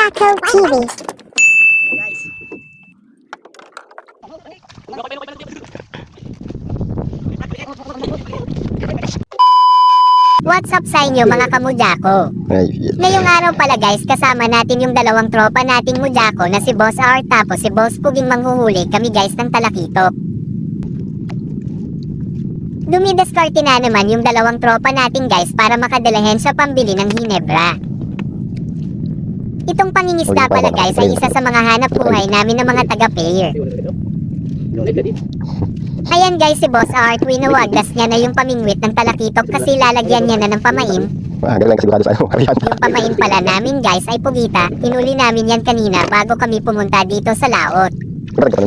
Jaco TV. What's up sa inyo mga kamujako? Ngayong araw pala guys, kasama natin yung dalawang tropa nating mujako na si Boss R tapos si Boss Puging manghuhuli kami guys ng talakitok. Dumidiskarte na naman yung dalawang tropa natin guys para makadalahin sa pambili ng Ginebra. Itong pangingisda pala guys ay isa sa mga hanap buhay namin ng mga taga-player. Ayan guys, si Boss R, winawagdas niya na yung pamingwit ng talakitok kasi lalagyan niya na ng pamain. Yung pamain pala namin guys ay pugita. Hinuli namin yan kanina bago kami pumunta dito sa laot.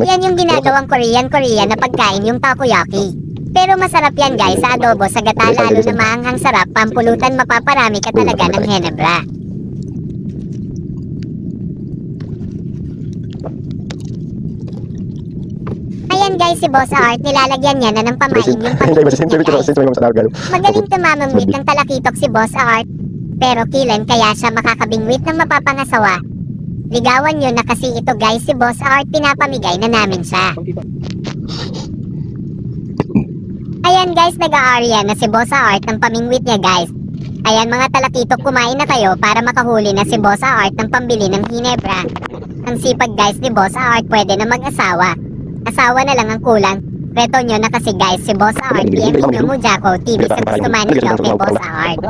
Yan yung ginagawang Korean na pagkain, yung takoyaki. Pero masarap yan guys sa adobo, sa gata, lalo na maanghang sarap. Pampulutan, mapaparami ka talaga ng Ginebra. Ayan guys, si Boss Art, nilalagyan niya na ng pamain yung pamingwit. Magaling tumamangwit ng talakitok si Boss Art. Pero kailan kaya siya makakabingwit ng mapapangasawa? Ligawan nyo na kasi ito guys, si Boss Art, pinapamigay na namin siya. Ayan guys, nag-aarya na si Boss Art ng pamingwit niya guys. Ayan mga talakitok, kumain na kayo para makahuli na si Boss Art ng pambili ng Ginebra. Ang sipag guys ni Boss Art, pwede na mag-asawa. Asawa na lang ang kulang. Reto nyo na kasi guys, si Boss Art, PM nyo Mujako TV sa gusto manage daw kay Boss Art.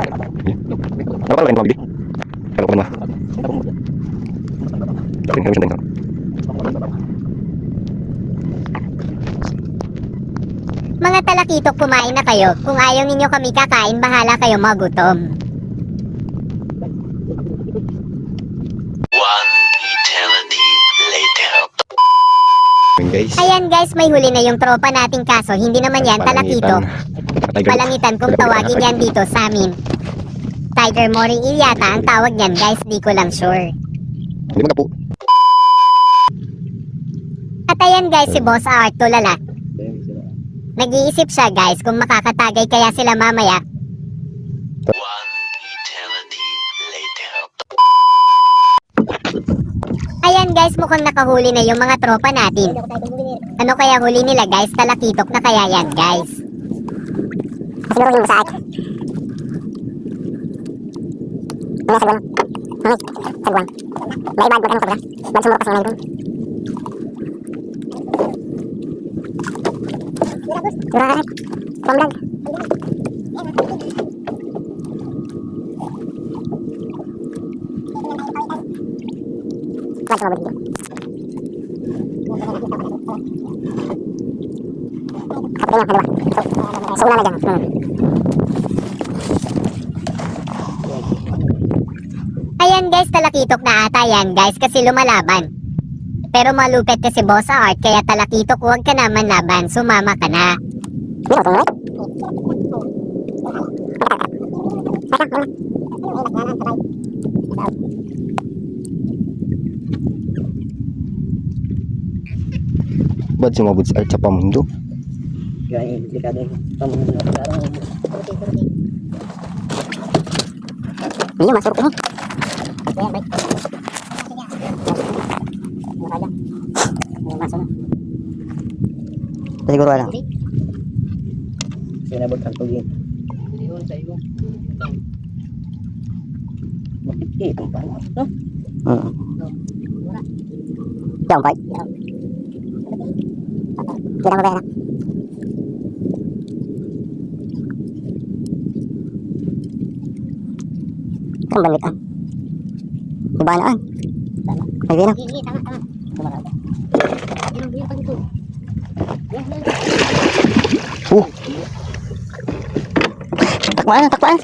Mga talakitok, kumain na kayo. Kung ayaw ninyo kami kakain, bahala kayo magutom. Ayan guys, may huli na yung tropa nating kaso hindi naman yan talakitok. Palangitan kung tawagin yan dito sa amin. Tiger Moring yata ang tawag yan guys, di ko lang sure. At ayan guys, si Boss Art tulala. Nag-iisip siya guys kung makakatagay kaya sila mamaya. Ayan guys, mukhang nakahuli na yung mga tropa natin. Ano kaya huli nila guys? Talakitok na kaya yan guys. Siguro yung sa akin. Ano sagwan? Ano? Sagwan. Baibad, magkano ka ba? Bad sumuro ka sa ngayon. Siguro ka rin. Pamdag. Bad sumuro dito. Kapag yan, dalawa. So una na dyan. Ayan guys, talakitok na ata yan guys kasi lumalaban. Pero malupit kasi Boss Art, kaya talakitok huwag ka naman laban, sumama ka na. Ba't sumabot sa art sa pamundo? Gaya delikado yung pamundo na parang Hindi, masarap ini. Siguro lang. sinabot ang tugin. Ayun sa iyo. Makikita pa no? Chồng phải. Chị đang về nè. Không bằng việc ăn. Di ba na an? May vino. Takpan, takpan.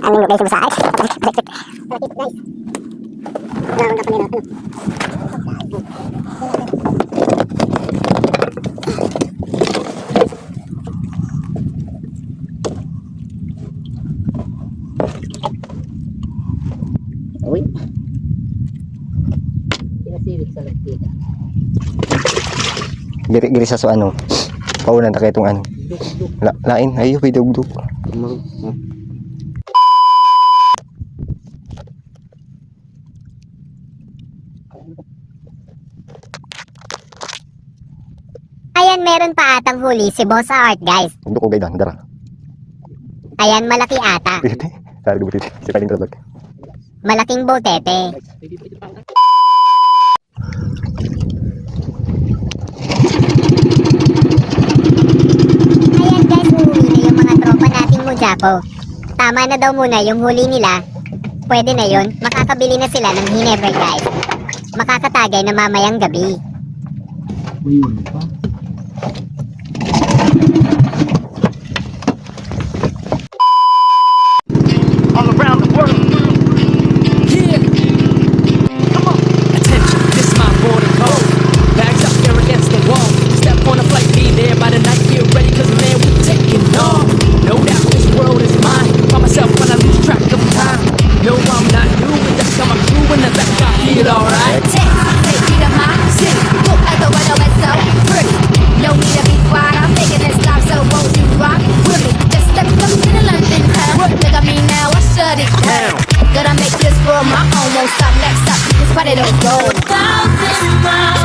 Ano yung guys sa akin? Uy. Pinasiwit sa lagkita. Giri sa so ano. Paunan ta kay itong ano. Lain ayo kay dugdug. Ayan, meron pa atang huli si Boss Art, guys. Hindi ko gaydan, dara. Ayan, malaki ata. Pwede. Sari ko pwede. Si Paling Trabag. Malaking botete. Ayan guys, uuwi na yung mga tropa nating Mujako. Tama na daw muna yung huli nila. Pwede na yun, makakabili na sila ng Ginebra guys. Makakatagay na mamayang gabi. All around the world. Yeah. Come on. Attention, this my border code. Bags up there against the wall. Step on a flight, be there by the night. Get ready, cause man, we taking off. No doubt this world is mine. By myself when I lose track of time. No, I'm not new, but that's got my crew in the back. I feel alright. Take me to my city. Look at the weather, it's so pretty. No need to be quiet, I'm taking this life, so won't you rock with me? Just step up to the London town. Look at me now, I shut it down. Gonna make this world my own, won't stop, next up, it's ready to go. 1,000 miles.